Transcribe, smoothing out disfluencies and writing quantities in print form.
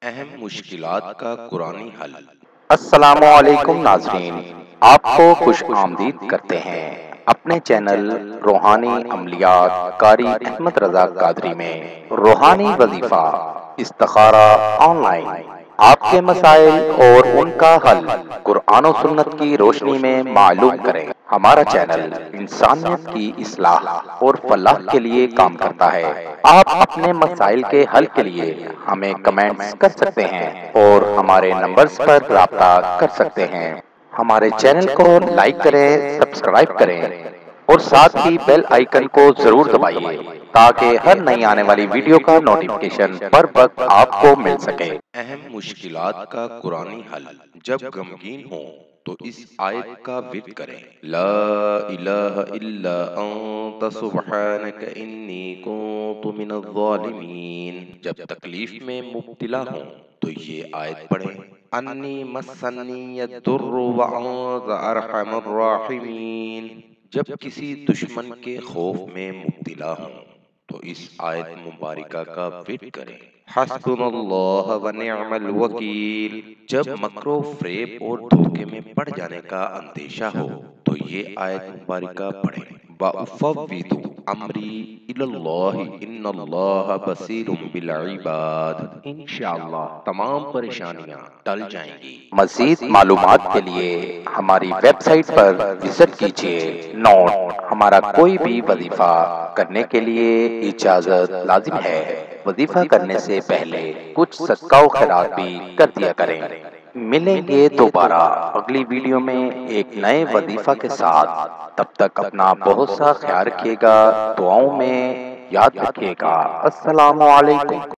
اہم مشکلات کا قرآنی حل۔ السلام علیکم ناظرین، آپ کو خوش آمدید کرتے ہیں اپنے چینل روحانی عملیات قاری احمد رضا قادری میں۔ روحانی وظیفہ استخارہ آن لائن، آپ کے مسائل اور ان کا حل قرآن و سنت کی روشنی میں معلوم کریں۔ ہمارا چینل انسانیت کی اصلاح اور فلاح کے لیے کام کرتا ہے۔ آپ اپنے مسائل کے حل کے لیے ہمیں کمنٹس کر سکتے ہیں اور ہمارے نمبرز پر رابطہ کر سکتے ہیں۔ ہمارے چینل کو لائک کریں، سبسکرائب کریں اور ساتھ ہی بیل آئیکن کو ضرور دبائیے تاکہ ہر نئی آنے والی ویڈیو کا نوٹیفیکیشن بر وقت آپ کو مل سکے۔ اہم مشکلات کا قرآنی حل۔ جب غمگین ہوں تو اس آیت کا ورد کریں۔ لا الہ الا انت سبحانک انی کنت من الظالمین۔ جب تکلیف میں مبتلا ہوں تو یہ آیت پڑھیں۔ انی مسنی الضر وانت ارحم الراحمین۔ جب کسی دشمن کے خوف میں مبتلا ہوں تو اس آیت مبارکہ کا ورد کریں۔ حسبنا اللہ و نعم الوکیل۔ جب مکر و فریب اور دھوکے میں پڑ جانے کا اندیشہ ہو تو یہ آیت مبارکہ پڑھیں۔ وَأُفَوِّضُ أَمْرِي إِلَى اللَّهِ إِنَّ اللَّهَ بَصِيرٌ بِالْعِبَادِ۔ انشاءاللہ تمام پریشانیاں ٹل جائیں گی۔ مزید معلومات کے لیے ہماری ویب سائٹ پر وزٹ کیجیے۔ نوٹ: ہمارا کوئی بھی وظیفہ کرنے کے لیے اجازت لازم ہے۔ وظیفہ کرنے سے پہلے کچھ صدقہ و خیرات بھی کر دیا کریں۔ ملیں گے دوبارہ اگلی ویڈیو میں ایک نئے وظیفہ کے ساتھ۔ تب تک اپنا بہت سا خیال رکھیے گا، دعاؤں میں یاد رکھیے گا۔ السلام علیکم۔